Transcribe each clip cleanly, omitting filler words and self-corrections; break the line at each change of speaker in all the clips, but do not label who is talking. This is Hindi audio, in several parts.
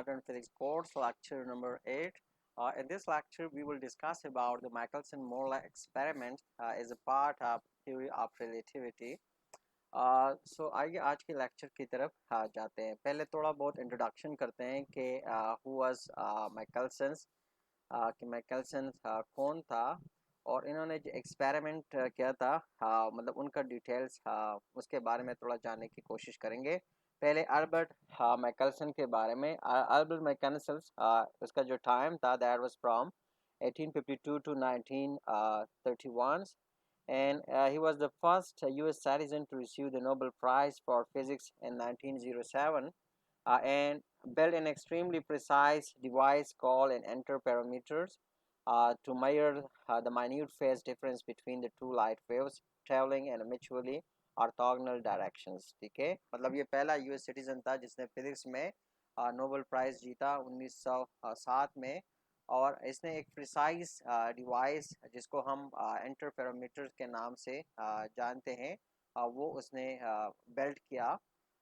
Modern Physics course, lecture number 8. In this lecture, we will discuss about the Michelson-Morley experiment as a part of theory of relativity. सो आइए आज के लेक्चर की तरफ जाते हैं। पहले थोड़ा बहुत इंट्रोडक्शन करते हैं कि हु वाज माइकलसन, कि माइकलसन कौन था और इन्होंने जो एक्सपेरिमेंट किया था मतलब उनका डिटेल्स उसके बारे में थोड़ा जानने की कोशिश करेंगे। पहले अल्बर्ट माइकलसन के बारे में। अल्बर्ट माइकलसन उसका जो टाइम था that was from 1852 to 1931, and he was the first US citizen to receive the Nobel Prize for Physics in 1907, and built an extremely precise device called an interferometer to measure the minute phase difference between the two light waves traveling in mutually orthogonal directions। ठीक है, मतलब ये पहला यूएस सिटीजन था जिसने फिजिक्स में नोबेल प्राइज जीता 1907 में। और इसने एक प्रिसाइज डिवाइस जिसको हम इंटरफेरोमीटर के नाम से जानते हैं वो उसने बिल्ड किया।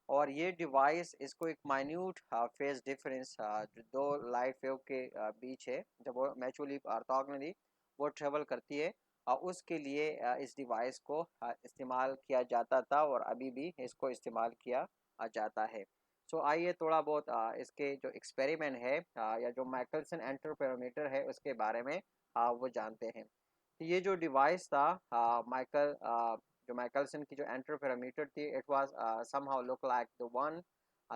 और ये डिवाइस इसको एक माइन्यूट फेज डिफरेंस जो दो लाइट वेव के बीच है जब वो म्यूचुअली ऑर्थोगोनली वो ट्रेवल करती है उसके लिए इस डिवाइस को इस्तेमाल किया जाता था और अभी भी इसको इस्तेमाल किया जाता है। सो आइए थोड़ा बहुत इसके जो एक्सपेरिमेंट है या जो माइकलसन इंटरफेरोमीटर है उसके बारे में वो जानते हैं। तो ये जो डिवाइस था माइकल जो माइकलसन की जो इंटरफेरोमीटर थी it was somehow look like the one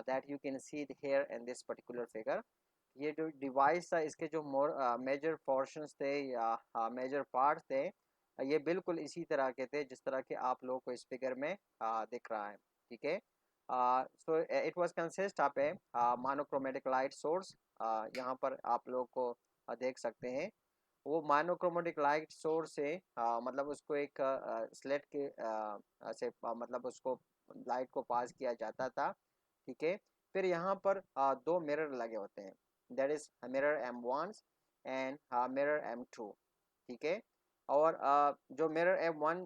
that you can see here in this particular figure। ये जो डिवाइस था इसके जो मेजर पोर्शंस थे या मेजर पार्ट थे ये बिल्कुल इसी तरह के थे जिस तरह के आप लोगों को इस फिगर में दिख रहा है। ठीक है, so it was consist of A monochromatic light source. यहाँ पर आप लोग को देख सकते हैं वो मोनोक्रोमेटिक लाइट सोर्स से मतलब उसको एक स्लेट के से मतलब उसको लाइट को पास किया जाता था। ठीक है, फिर यहाँ पर दो मिरर लगे होते हैं, that is mirror M1 and mirror M2। ठीक है, और जो मिरर M1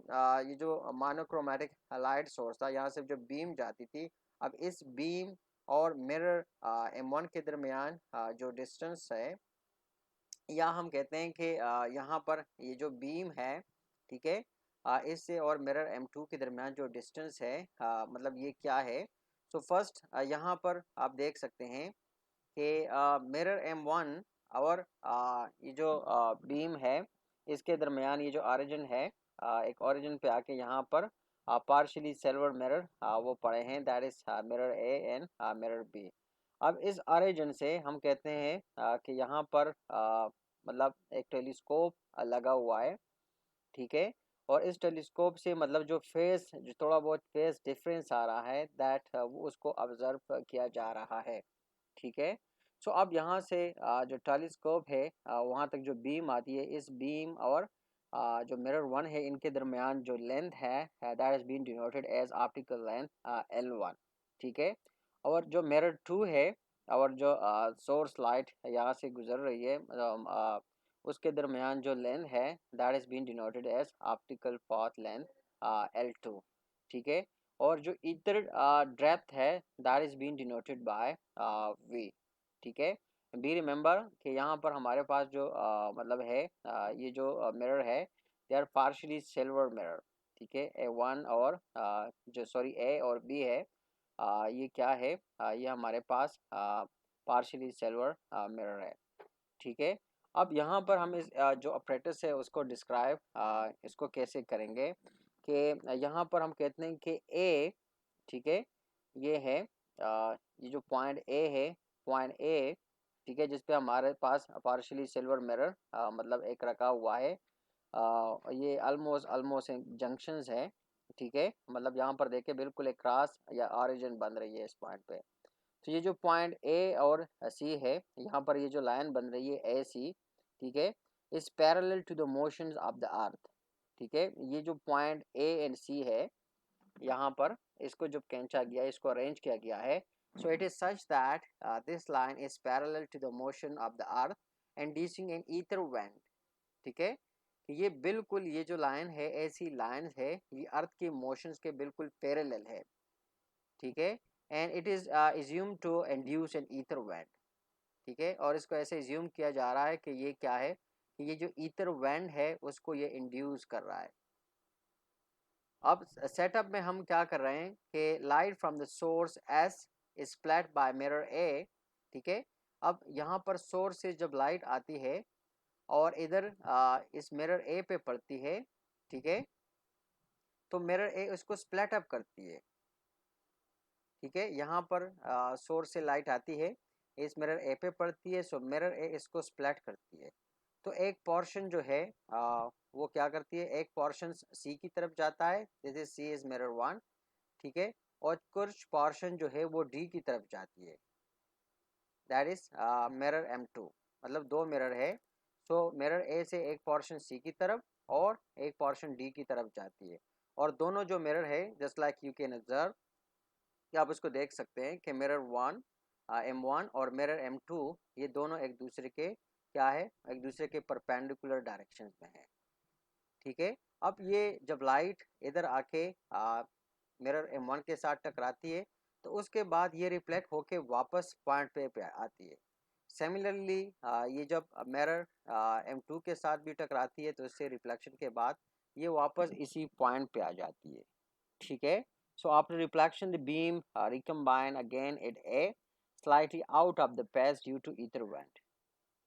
ये जो मोनोक्रोमेटिक लाइट सोर्स था यहाँ से जो बीम जाती थी, अब इस बीम और मिरर M1 के दरमियान जो डिस्टेंस है या हम कहते हैं कि यहाँ पर ये जो बीम है, ठीक है, इससे और मिरर M2 के दरमियान जो डिस्टेंस है मतलब ये क्या है। सो फर्स्ट यहाँ पर आप देख सकते हैं कि मिरर M1 और ये जो बीम है इसके दरमियान ये जो ऑरिजिन है एक ऑरिजिन पे आके यहाँ पर पार्शियली सिल्वर मिरर वो पड़े हैं, that is mirror A and mirror B। अब इस ऑरिजिन से हम कहते हैं कि यहाँ पर मतलब एक टेलीस्कोप लगा हुआ है। ठीक है, और इस टेलीस्कोप से मतलब जो फेस जो थोड़ा बहुत फेस डिफरेंस आ रहा है दैट वो उसको ऑब्जर्व किया जा रहा है। ठीक है, सो अब यहाँ से जो टेलीस्कोप है वहाँ तक जो बीम आती है, इस बीम और जो मिरर 1 है इनके दरमियान जो लेंथ है that is been denoted as optical length L1। ठीक है, और जो मिरर 2 है और जो सोर्स लाइट यहाँ से गुजर रही है उसके दरमियान जो लेंथ है that is been denoted as optical path length L2। ठीक है, और जो इधर डेप्थ है that is been denoted by V। ठीक है, बी रिमेंबर कि यहाँ पर हमारे पास जो मतलब है ये जो मिरर है they are partially silver mirror. ठीक है, A1 और जो सॉरी A और B है ये क्या है ये हमारे पास पार्शियली सिल्वर मिरर है। ठीक है, अब यहाँ पर हम इस जो अपरेटस है उसको डिस्क्राइब इसको कैसे करेंगे कि यहाँ पर हम कहते हैं कि A, ठीक है, ये है ये जो पॉइंट A है, पॉइंट A, ठीक है, जिसपे हमारे पास पार्शियली सिल्वर मिरर मतलब एक रखा हुआ है। ये ऑलमोस्ट ऑलमोस्ट जंक्शंस है। ठीक है, मतलब यहाँ पर देखे बिल्कुल एक क्रॉस या ऑरिजिन बन रही है इस पॉइंट पे। तो ये जो पॉइंट ए और सी है यहाँ पर ये जो लाइन बन रही है ए सी, ठीक है, is parallel to the motions of the earth. ठीक है, ये जो पॉइंट ए एंड सी है यहाँ पर इसको जब खींचा गया इसको अरेंज किया गया है। So it is such that this line is parallel to the motion of the earth inducing an ether wind. ठीक है, कि ये बिल्कुल ये जो लाइन है ऐसी लाइन है ये अर्थ के मोशंस के बिल्कुल पैरेलल है। ठीक है, and it is assumed to induce an ether wave। ठीक है, और इसको ऐसे एज्यूम किया जा रहा है कि ये क्या है, कि ये जो ईथर वेंट है उसको ये इंड्यूस कर रहा है। अब सेटअप में हम क्या कर रहे हैं कि light from the source S is split by mirror A, ठीक है। अब यहाँ पर सोर्स से जब लाइट आती है और इधर इस मिरर ए पे पड़ती है, ठीक है, तो मिरर ए उसको स्प्लिट अप करती है, ठीक है। यहाँ पर सोर्स से लाइट आती है, इस मिरर ए पे पड़ती है, सो मिरर ए इसको स्प्लिट करती है। तो एक पोर्शन जो है वो क्या करती है, एक पोर्शन सी की तरफ जाता है, जैसे सी इज मिरर वन, ठीक है, और कुछ पोर्शन जो है वो डी की तरफ जाती है, दैट इज मिरर M2, मतलब दो मिरर है। सो मिरर ए से एक पोर्शन सी की तरफ और एक पोर्शन डी की तरफ जाती है, और दोनों जो मिरर है just like you can observe कि आप उसको देख सकते हैं कि मिरर वन M1 और मिरर M2 ये दोनों एक दूसरे के क्या है, एक दूसरे के परपेंडिकुलर डायरेक्शंस में है, ठीक है। अब ये जब लाइट इधर आके मिरर M1 के साथ टकराती है तो उसके बाद ये रिफ्लेक्ट होके वापस पॉइंट पे आती है। सिमिलरली ये जब मिरर M2 के साथ भी टकराती है तो इससे रिफ्लेक्शन के बाद ये वापस इसी पॉइंट पे आ जाती है, ठीक है। So after reflection the beam recombine again at a slightly out of the patch due to ether wind,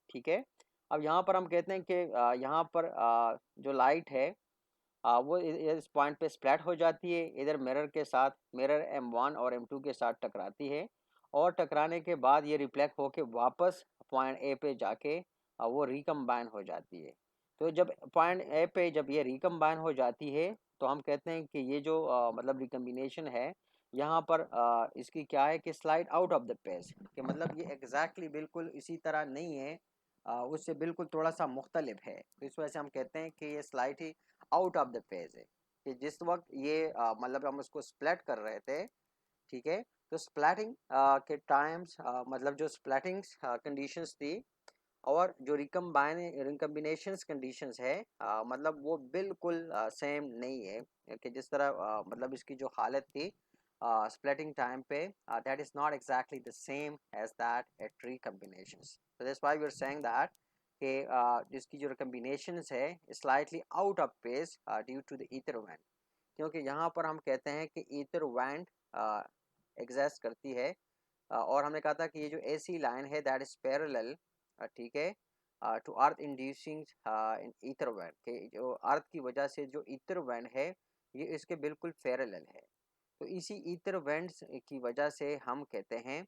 ठीक है। अब यहाँ पर हम कहते हैं कि यहाँ पर जो लाइट है वो इस पॉइंट पे स्प्लैट हो जाती है, इधर मिरर के साथ मिरर M1 और M2 के साथ टकराती है, और टकराने के बाद ये रिफ्लेक्ट होके वापस पॉइंट ए पे जाके वो रिकम्बाइन हो जाती है। तो जब पॉइंट ए पे जब ये रिकम्बाइन हो जाती है तो हम कहते हैं कि ये जो मतलब रिकम्बिनेशन है यहाँ पर इसकी क्या है कि slide out of the page, कि मतलब ये एग्जैक्टली बिल्कुल इसी तरह नहीं है, उससे बिल्कुल थोड़ा सा मुख्तलिफ है, तो इस वजह से हम कहते हैं कि ये slide he out of the page है। कि जिस वक्त ये मतलब हम उसको स्प्लिट कर रहे थे, ठीक है, तो स्प्लैटिंग के टाइम्स मतलब जो स्प्लैटिंग कंडीशंस थी और जो रिकम्बिनेशंस कंडीशंस है मतलब वो बिल्कुल सेम नहीं है, कि जिस तरह मतलब इसकी जो हालत थी splitting time पे that is not exactly the same as that at recombinations. So that's why we are saying that कि जिसकी जो recombinations है slightly out of phase due to the ether event, क्योंकि यहाँ पर हम कहते हैं कि ether event exist करती है और हमने कहा था कि ये जो AC लाइन है that is parallel, ठीक है, to earth inducing in ether wind, के जो अर्थ की वजह से जो ईथर वैन है ये इसके बिल्कुल पैरेलल है। तो इसी ईथर वेंट्स की वजह से हम कहते हैं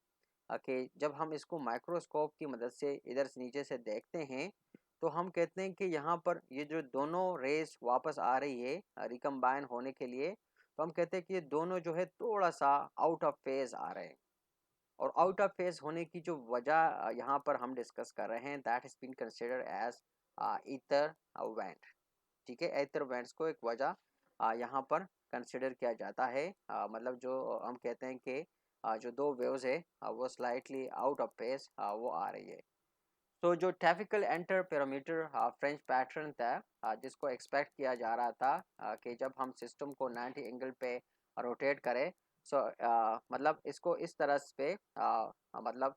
कि जब हम इसको माइक्रोस्कोप की मदद से इधर से नीचे से देखते हैं तो हम कहते हैं कि यहाँ पर ये जो दोनों रेस वापस आ रही है रिकम्बाइन होने के लिए, तो हम कहते हैं कि ये दोनों जो है थोड़ा सा आउट ऑफ फेज आ रहे हैं, और आउट ऑफ फेज होने की जो वजह यहाँ पर हम डिस्कस कर रहे हैं that is been considered as ether wind, ठीक है। ईथर वेंट्स को एक वजह यहाँ पर कंसिडर किया जाता है, मतलब जो हम कहते हैं कि जो दो वेव्स है वो स्लाइटली आउट ऑफ फेज वो आ रही है। तो जो typical enter parameter French pattern था जिसको एक्सपेक्ट किया जा रहा था कि जब हम सिस्टम को 90 एंगल पे रोटेट करें, सो मतलब इसको इस तरह पे मतलब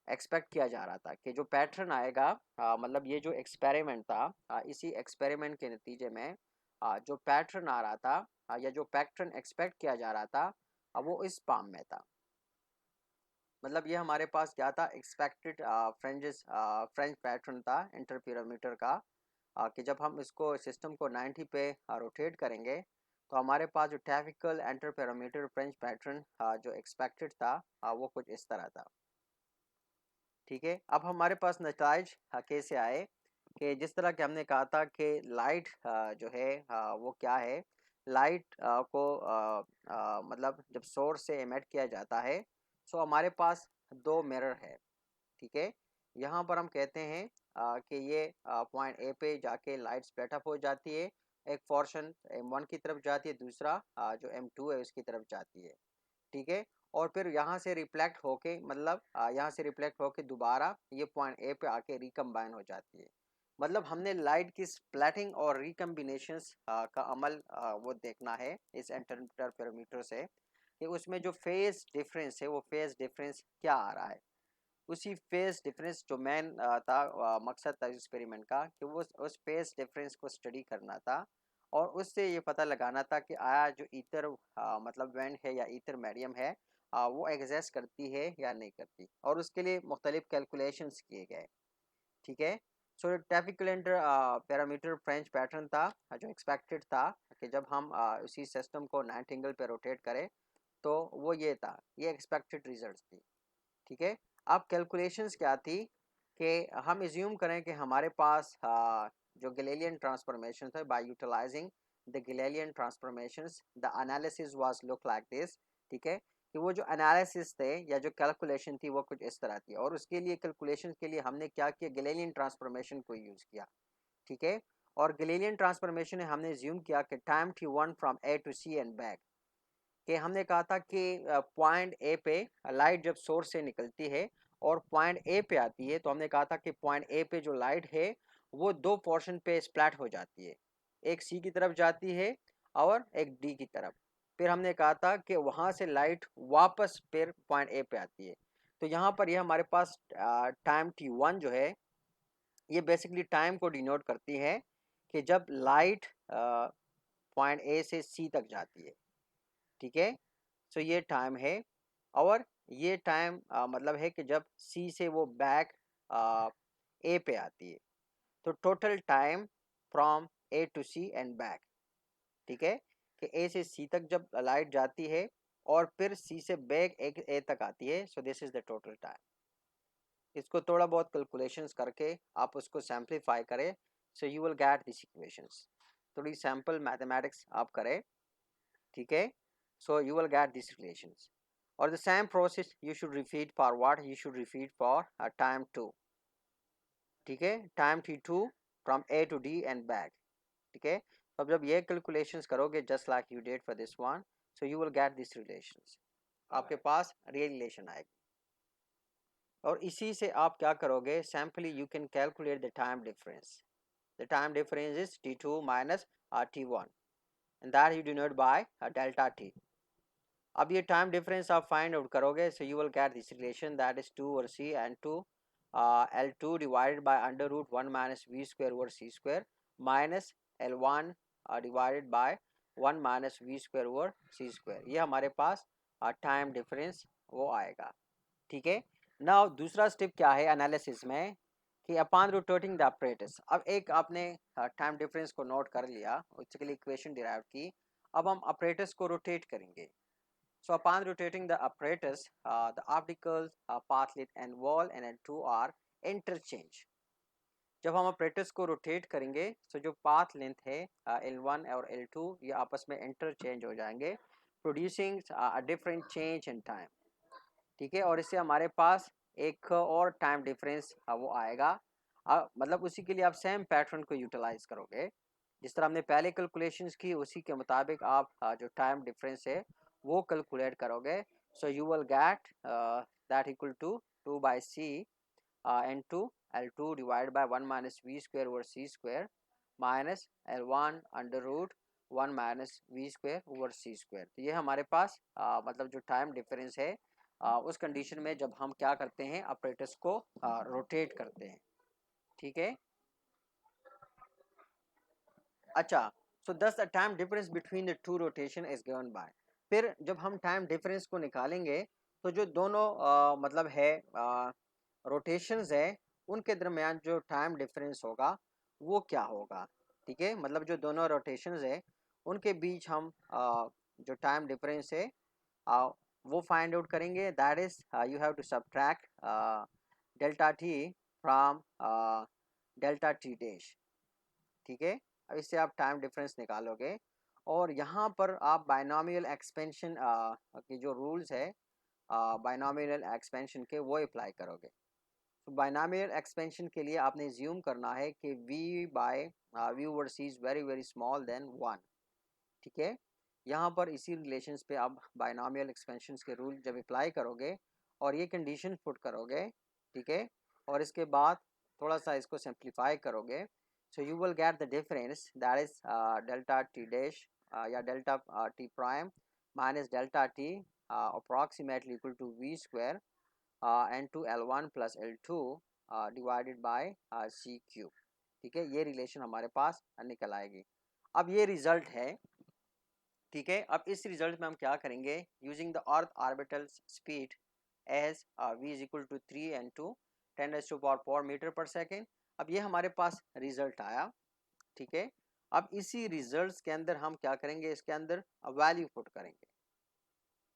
एक्सपेक्ट किया जा रहा था कि जो पैटर्न आएगा मतलब ये जो एक्सपेरिमेंट था इसी एक्सपेरिमेंट के नतीजे में जो पैटर्न आ रहा था या जो पैटर्न एक्सपेक्ट किया जा रहा था वो इस पाम में था। मतलब ये हमारे पास क्या था, एक्सपेक्टेड फ्रेंच पैटर्न था इंटरफेरोमीटर का कि जब हम इसको सिस्टम को 90 पे रोटेट करेंगे तो हमारे पास जो टिपिकल इंटरफेरोमीटर फ्रेंच पैटर्न जो एक्सपेक्टेड था वो कुछ इस तरह था, ठीक है। अब हमारे पास नताइज कैसे आए कि जिस तरह के हमने कहा था कि लाइट जो है वो क्या है, लाइट को मतलब जब सोर्स से एमिट किया जाता है सो हमारे पास दो मिरर है, ठीक है। यहाँ पर हम कहते हैं कि ये पॉइंट ए पे जाके लाइट स्प्लिट अप हो जाती है, एक पोर्शन M1 की तरफ जाती है, दूसरा जो M2 है उसकी तरफ जाती है, ठीक है। और फिर यहाँ से रिफ्लेक्ट होके मतलब यहाँ से रिफ्लेक्ट होके दोबारा ये पॉइंट ए पे आके रिकम्बाइन हो जाती है। मतलब हमने लाइट की स्प्लैटिंग और रिकम्बिनेशंस का अमल वो देखना है इस इंटरफेरोमीटर से कि उसमें जो फेज डिफरेंस है वो फेज डिफरेंस क्या आ रहा है। उसी फेस डिफरेंस जो मेन था, मकसद था एक्सपेरिमेंट का कि वो उस फेस डिफरेंस को स्टडी करना था और उससे ये पता लगाना था कि आया जो ईथर मतलब वेंट है या ईथर मीडियम है वो एग्जिस्ट करती है या नहीं करती, और उसके लिए मुख्तलिफ कैलकुलेशंस किए गए। ठीक है। सो टिपिकल पैरामीटर फ्रेंच पैटर्न था जो एक्सपेक्टेड था कि जब हम उसी सिस्टम को 90 एंगल पे रोटेट करें तो वो ये था, ये एक्सपेक्टेड रिजल्ट थी। ठीक है। अब कैलकुलेशंस क्या थी कि हम एज्यूम करें कि हमारे पास जो गैलीलियन ट्रांसफॉर्मेशन है, by utilising the Galilean transformations the analysis was look like this. ठीक है, कि वो जो एनालिसिस थे या जो कैलकुलेशन थी वो कुछ इस तरह थी, और उसके लिए कैलकुलेशन के लिए हमने क्या किया, गैलीलियन ट्रांसफॉर्मेशन को यूज़ किया। ठीक है, और गैलीलियन ट्रांसफॉर्मेशन में हमने एज्यूम किया कि टाइम थी 1 from A to C and back, कि हमने कहा था कि पॉइंट ए पे लाइट जब सोर्स से निकलती है और पॉइंट ए पे आती है, तो हमने कहा था कि पॉइंट ए पे जो लाइट है वो दो पोर्शन पे स्प्लैट हो जाती है, एक सी की तरफ जाती है और एक डी की तरफ। फिर हमने कहा था कि वहाँ से लाइट वापस फिर पॉइंट ए पे आती है। तो यहाँ पर ये हमारे पास टाइम T1 जो है ये बेसिकली टाइम को डिनोट करती है कि जब लाइट पॉइंट ए से सी तक जाती है। ठीक है, सो ये टाइम है, और ये टाइम मतलब है कि जब सी से वो बैक ए पे आती है। तो total time from A to C and back, ठीक है, कि ए से सी तक जब लाइट जाती है और फिर सी से बैक ए तक आती है, so this is the total time. इसको थोड़ा बहुत कैलकुलेशंस करके आप उसको सैम्पलीफाई करें, सो you will get this equations. थोड़ी सैम्पल मैथमेटिक्स आप करें, ठीक है, so you will get these relations, or the same process you should repeat for what, you should repeat for time 2। ठीक है, time T2 from A to D and back. ठीक है, तो अब जब ये कैलकुलेशंस करोगे just like you did for this one, so you will get this relations, आपके पास रियल रिलेशन आएगी। और इसी से आप क्या करोगे, simply you can calculate the time difference. The time difference is T2 minus T1 and that you denote by delta T। अब ये टाइम डिफरेंस आप फाइंड आउट करोगे, so you will get this relation that is 2 over c and 2 L2 divided by under root 1 minus v square over c square minus L1 divided by 1 minus v square over c square. ये हमारे पास टाइम डिफरेंस वो आएगा। ठीक है, नाउ दूसरा स्टेप क्या है एनालिसिस में, कि अपॉन रोटेटिंग द अपरेटस। अब एक आपने टाइम डिफरेंस को नोट कर लिया, उसके लिए इक्वेशन डिराइव की, अब हम अपरेटस को रोटेट करेंगे। So upon rotating the apparatus, the optical path length and wall and L2 are interchange। जब हम apparatus को rotate करेंगे तो जो path length है L1 और L2 ये आपस में interchange हो जाएंगे, producing a different change in time। ठीक है, और इससे हमारे पास एक और टाइम डिफरेंस वो आएगा। मतलब उसी के लिए आप सेम पैटर्न को यूटिलाइज करोगे, जिस तरह हमने पहले कैलकुलेशंस की उसी के मुताबिक आप जो टाइम डिफरेंस है वो कैलकुलेट करोगे। So you will get that equal to 2 by c and two L2 divide by 1 minus v square over c square minus L1 under root 1 minus v square over c square. तो ये हमारे पास मतलब जो टाइम डिफरेंस है उस कंडीशन में जब हम क्या करते हैं, ऑपरेटर्स को रोटेट करते हैं। ठीक है, अच्छा, सो दस the time difference between the two rotation is given by. फिर जब हम टाइम डिफरेंस को निकालेंगे तो जो दोनों मतलब है रोटेशंस है उनके दरमियान जो टाइम डिफरेंस होगा वो क्या होगा। ठीक है, मतलब जो दोनों रोटेशंस है उनके बीच हम जो टाइम डिफरेंस है वो फाइंड आउट करेंगे। That is you have to subtract delta T from delta T dash. ठीक है, अब इससे आप टाइम डिफरेंस निकालोगे और यहाँ पर आप बाइनोमियल एक्सपेंशन के जो रूल्स है बाइनोमियल एक्सपेंशन के वो अप्लाई करोगे। तो बाइनोमियल एक्सपेंशन के लिए आपने ज्यूम करना है कि v by v over c is very very small than 1। ठीक है, यहाँ पर इसी रिलेशंस पे आप बाइनोमियल एक्सपेंशन के रूल जब अप्लाई करोगे और ये कंडीशन पुट करोगे, ठीक है, और इसके बाद थोड़ा सा इसको सिंप्लीफाई करोगे, so you will get the difference that is delta T dash या delta T prime minus delta t approximately equal to v square N2L1 plus L2 divided by c cube. ठीक है, ये रिलेशन हमारे पास निकल आएगी। अब ये रिजल्ट है, ठीक है। अब इस रिजल्ट में हम क्या करेंगे, using the earth orbital speed as v is equal to 3 × 10⁻⁴ metre per second. अब ये हमारे पास रिजल्ट आया, ठीक है। अब इसी रिजल्ट्स के अंदर हम क्या करेंगे, इसके अंदर वैल्यू पुट करेंगे।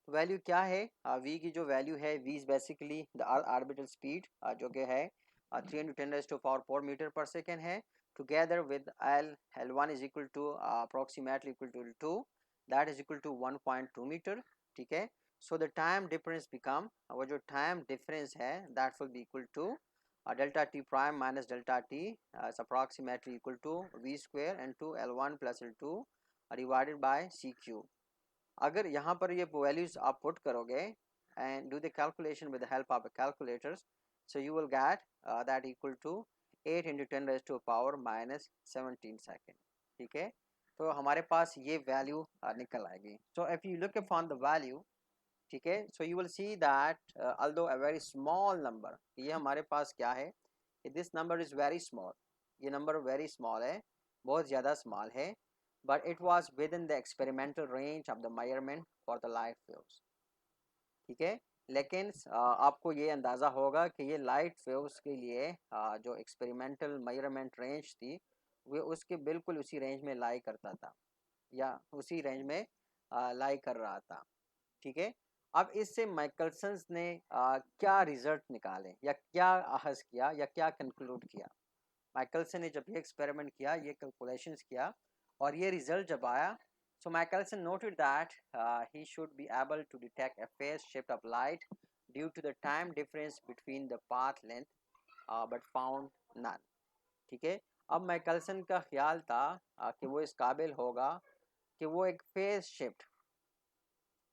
वैल्यू क्या है, v की जो वैल्यू है, v is basically the orbital speed जो कि है 3 × 10⁻⁴ मीटर पर सेकेंड है, together with L1 is equal to approximately equal to L2 that is equal to 1.2 metre. ठीक है, so the time difference become, वो जो टाइम डिफरेंस है that will be equal to delta T prime minus delta T is approximately equal to v square N2 L1 plus L2 divided by c cube. अगर यहाँ पर ये वैल्यूज आप पुट करोगे and do the calculation with the help of calculators, so you will get that equal to 8 × 10⁻⁻17 second. ठीक है, तो हमारे पास ये वैल्यू निकल आएगी। So if you look upon the value, ठीक है, so you will see that although a very small number, ये हमारे पास क्या है, this number is very small, ये नंबर वेरी स्मॉल है, बहुत ज़्यादा स्मॉल है, but it was within the experimental range of the measurement for the light waves। ठीक है, लेकिन आपको ये अंदाज़ा होगा कि ये लाइट वेव्स के लिए जो एक्सपेरिमेंटल मेजरमेंट रेंज थी वो उसके बिल्कुल उसी रेंज में लाई करता था, या उसी रेंज में लाई कर रहा था। ठीक है, अब इससे माइकलसन्स ने क्या रिजल्ट निकाले, या क्या अहज़ किया, या क्या कंक्लूड किया। माइकलसन ने जब ये एक्सपेरिमेंट किया, ये कैलकुलेशंस किया, और ये रिजल्ट जब आया, so Michelson noted that he should be able to detect a phase shift of light due to the time difference between the path length, but found none। ठीक है, अब माइकलसन का ख्याल था कि वो इस काबिल होगा कि वो एक फेज शिफ्ट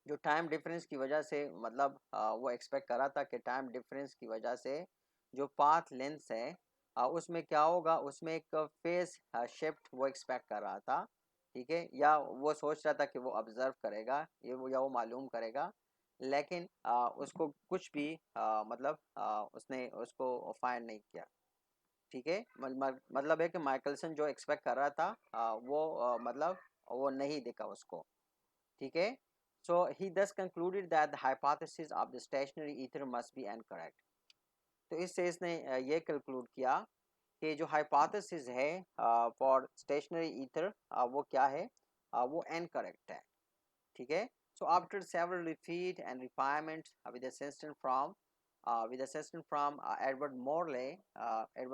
जो टाइम डिफरेंस की वजह से, मतलब वो एक्सपेक्ट करा था कि टाइम डिफरेंस की वजह से जो पाथ लेंथ है उसमें क्या होगा, उसमें एक फेज शिफ्ट वो एक्सपेक्ट कर रहा था। ठीक है, या वो सोच रहा था कि वो ऑब्जर्व करेगा, ये वो या वो मालूम करेगा, लेकिन उसको कुछ भी मतलब उसने उसको फाइंड नहीं किया। ठीक है, मतलब है कि माइकलसन जो एक्सपेक्ट कर रहा था वो मतलब वो नहीं दिखा उसको। ठीक है, so he thus concluded that the hypothesis of the stationary ether must be incorrect। तो इससे इसने ये कंक्लूड किया कि जो हाइपोथेसिस है फॉर स्टेशनरी ईथर वो क्या है, वो इनकरेक्ट है। ठीक है, so after several refit and refinement with assistant from Edward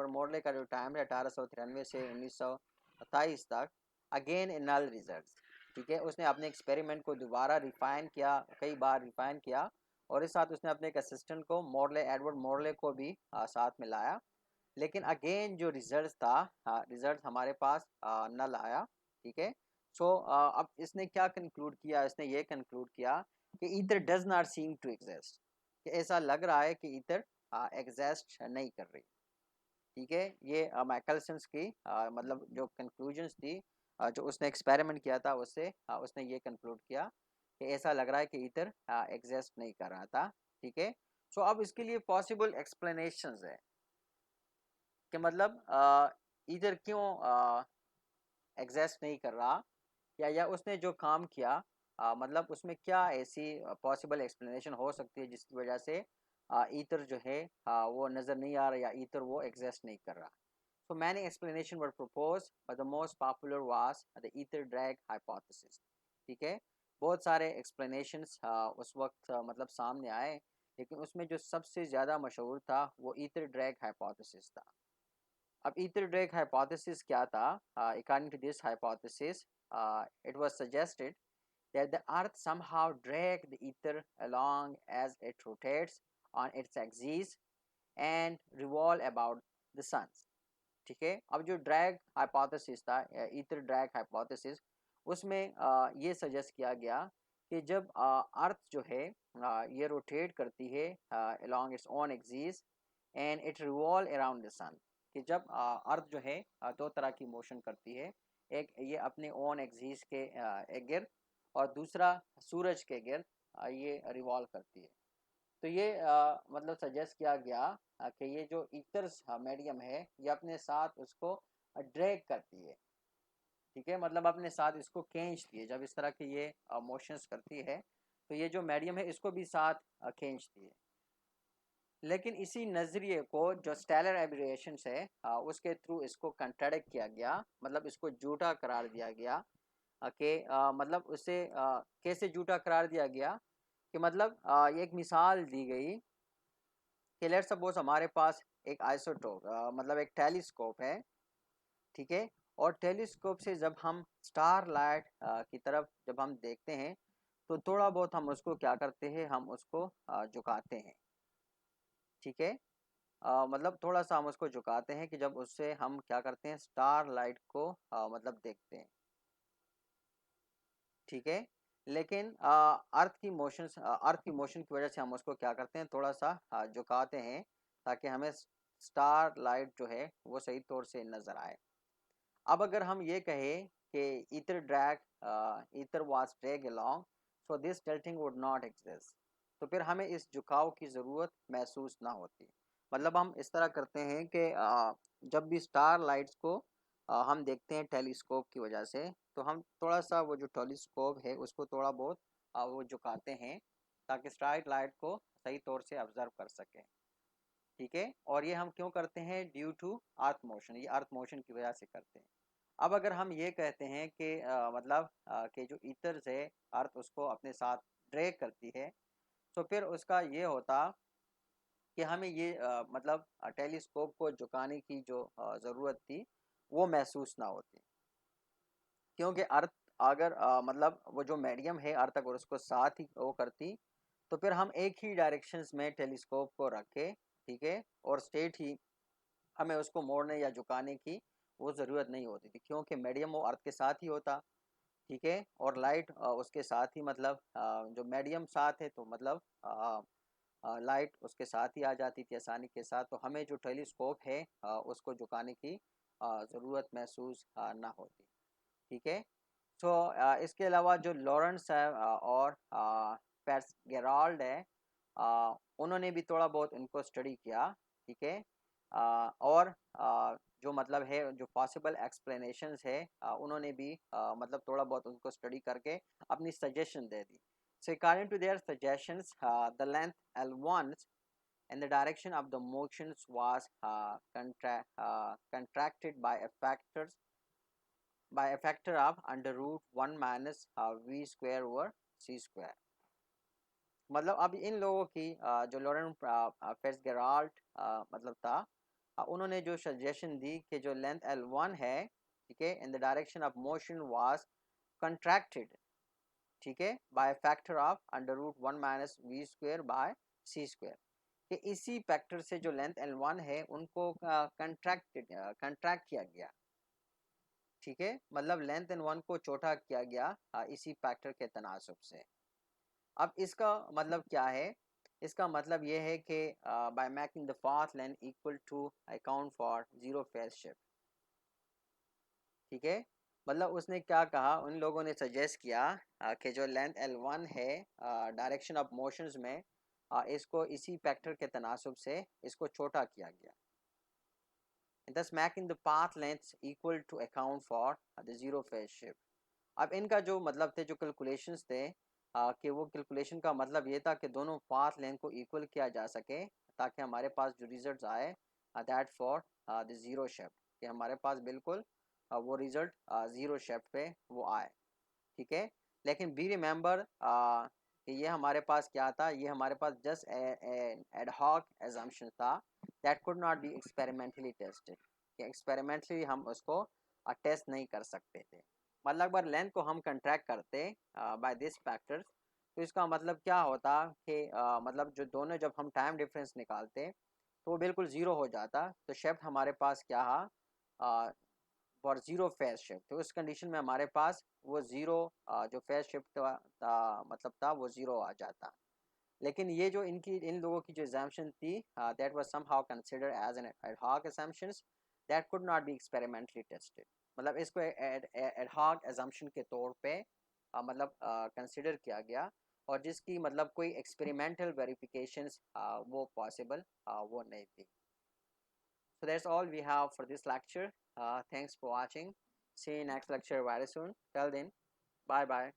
Morley का जो टाइम है 1893 से 1927 तक, अगेन इन नल रिजल्ट्स। ठीक है, उसने अपने एक्सपेरिमेंट को दोबारा रिफाइन किया, कई बार रिफाइन किया, और इस साथ उसने अपने एक असिस्टेंट को एडवर्ड मोरले को भी साथ में लाया, लेकिन अगेन जो रिजल्ट था, रिजल्ट हमारे पास नल आया। ठीक है, सो अब इसने क्या कंक्लूड किया, इसने ये कंक्लूड किया कि ether does not seem to exist, कि ऐसा लग रहा है कि ईथर एग्जिस्ट नहीं कर रही। ठीक है, ये माइकलसन्स की मतलब जो कंक्लूजन्स थी, जो उसने एक्सपेरिमेंट किया था उससे उसने ये कंक्लूड किया कि ऐसा लग रहा है कि ईथर एग्जिस्ट नहीं कर रहा था। ठीक है, सो अब इसके लिए पॉसिबल एक्सप्लेनेशंस है कि मतलब ईथर क्यों एग्जिस्ट नहीं कर रहा, या उसने जो काम किया मतलब उसमें क्या ऐसी पॉसिबल एक्सप्लेनेशन हो सकती है जिसकी वजह से ईथर जो है वो नज़र नहीं आ रहा, या ईथर वो एग्जिस्ट नहीं कर रहा। So many explanations were proposed, but the most popular was the ether drag hypothesis। ठीक है, बहुत सारे explanations उस वक्त मतलब सामने आए, लेकिन उसमें जो सबसे ज़्यादा मशहूर था वो ether drag hypothesis था। अब ether drag hypothesis क्या था? According to this hypothesis, it was suggested that the earth somehow drags the ether along as it rotates on its axis and revolve about the sun। ठीक है, अब जो ड्रैग हाइपोथेसिस था, ईथर ड्रैग हाइपोथेसिस, उसमें ये सजेस्ट किया गया कि जब अर्थ जो है ये रोटेट करती है along its own axis and it revolve around the sun, कि जब अर्थ जो है दो तरह की मोशन करती है, एक ये अपने ओन एक्सिस के गिर्द, और दूसरा सूरज के गिर्द ये रिवॉल्व करती है। तो ये मतलब सजेस्ट किया गया कि ये जो ईथर्स मीडियम है ये अपने साथ उसको ड्रैग करती है, ठीक है, मतलब अपने साथ इसको खींचती है। जब इस तरह की ये मोशंस करती है तो ये जो मीडियम है इसको भी साथ खींचती है। लेकिन इसी नज़रिए को जो स्टेलर एब्रिएशंस है उसके थ्रू इसको कंट्राडिक्ट किया गया, मतलब इसको झूठा करार दिया गया कि मतलब उसे कैसे झूठा करार दिया गया कि मतलब एक मिसाल दी गई कि लेट्स सपोज हमारे पास एक आइसोटोप मतलब एक टेलीस्कोप है, ठीक है, और टेलीस्कोप से जब हम स्टार लाइट की तरफ जब हम देखते हैं तो थोड़ा बहुत हम उसको क्या करते हैं, हम उसको झुकाते हैं, ठीक है, मतलब थोड़ा सा हम उसको झुकाते हैं कि जब उससे हम क्या करते हैं, स्टार लाइट को मतलब देखते हैं, ठीक है। लेकिन अर्थ की मोशन की वजह से हम उसको क्या करते हैं, थोड़ा सा झुकाते हैं ताकि हमें स्टार लाइट जो है वो सही तौर से नज़र आए। अब अगर हम ये कहें कि ether was drag along so this tilting would not exist, तो फिर हमें इस झुकाव की ज़रूरत महसूस ना होती। मतलब हम इस तरह करते हैं कि जब भी स्टार लाइट्स को हम देखते हैं टेलीस्कोप की वजह से, तो हम थोड़ा सा वो जो टेलीस्कोप है उसको थोड़ा बहुत वो झुकाते हैं ताकि स्टार लाइट को सही तौर से ऑब्जर्व कर सकें, ठीक है। और ये हम क्यों करते हैं, ड्यू टू अर्थ मोशन, ये अर्थ मोशन की वजह से करते हैं। अब अगर हम ये कहते हैं कि मतलब कि जो ईथर्स है अर्थ उसको अपने साथ ड्रैग करती है, तो फिर उसका ये होता कि हमें ये मतलब टेलीस्कोप को झुकाने की जो ज़रूरत थी वो महसूस ना होती, क्योंकि अर्थ अगर मतलब वो जो मीडियम है अर्थ अगर उसको साथ ही वो करती तो फिर हम एक ही डायरेक्शंस में टेलीस्कोप को रखे, ठीक है, और स्ट्रेट ही हमें उसको मोड़ने या झुकाने की वो ज़रूरत नहीं होती थी, क्योंकि मीडियम वो अर्थ के साथ ही होता, ठीक है, और लाइट उसके साथ ही, मतलब जो मीडियम साथ है तो मतलब लाइट उसके साथ ही आ जाती थी आसानी के साथ, तो हमें जो टेलीस्कोप है उसको झुकाने की ज़रूरत महसूस ना होती, ठीक है। सो इसके अलावा जो लॉरेंस है और पेट्स गेराल्ड है, उन्होंने भी थोड़ा बहुत इनको स्टडी किया, ठीक है, और जो मतलब है जो पॉसिबल एक्सप्लेनेशंस है उन्होंने भी मतलब थोड़ा बहुत उनको स्टडी करके अपनी suggestion they the. So according to their suggestions, the length L1 and the direction of the motions was contracted by a factor of under root 1 minus v square over c square। मतलब अब इन लोगों की जो लॉरेंस फिट्जगेराल्ड मतलब था, उन्होंने जो सजेशन दी कि जो लेंथ L1 है, ठीक है, in the direction of motion was contracted, ठीक है, by factor of under root 1 minus v square by c square, कि इसी फैक्टर से जो लेंथ L1 है उनको कंट्रैक्ट किया गया, ठीक है, मतलब लेंथ L1 को छोटा किया गया इसी फैक्टर के तनासब से। अब इसका मतलब क्या है, इसका मतलब ये है कि by making the path length equal to account for zero phase shift, ठीक है, मतलब उसने क्या कहा, उन लोगों ने सजेस्ट किया कि जो लेंथ L1 है डायरेक्शन ऑफ मोशंस में इसको इसी फैक्टर के तनासब से इसको छोटा किया गया, thus making the path lengths equal to account for the zero phase shift। अब इनका जो मतलब थे, जो कैलकुलेशंस थे कि वो कैलकुलेशन का मतलब ये था कि दोनों पाथ लेंथ को इक्वल किया जा सके ताकि हमारे पास जो रिजल्ट आए that for the zero shift, कि हमारे पास बिल्कुल वो रिजल्ट ज़ीरो शिफ्ट पे वो आए, ठीक है। लेकिन बी रिमेंबर कि ये हमारे पास क्या था, ये हमारे पास जस्ट एड हॉक एजम्पशन था that could not be experimentally tested, कि एक्सपेरिमेंटली हम उसको टेस्ट नहीं कर सकते थे। मतलब अगर लेंथ को हम कंट्रैक्ट करते बाय दिस फैक्टर्स, तो इसका मतलब क्या होता कि मतलब जो दोनों जब हम टाइम डिफरेंस निकालते तो वो बिल्कुल ज़ीरो हो जाता, तो शिफ्ट हमारे पास क्या था फॉर ज़ीरो फेज शिफ्ट, तो उस कंडीशन में हमारे पास वो ज़ीरो जो फेज शिफ्ट मतलब था वो ज़ीरो आ जाता। लेकिन ये जो इनकी इन लोगों की जो एग्जाम्पशन थी that was somehow considered as an ad hoc assumptions that could not be experimentally tested, मतलब इसको एड हॉक असम्पशन के तौर पे मतलब कंसिडर किया गया और जिसकी मतलब कोई एक्सपेरिमेंटल वेरिफिकेशंस वो पॉसिबल वो नहीं थी. So that's all we have for this lecture. Thanks for watching. See you next lecture very soon. Till then, bye bye.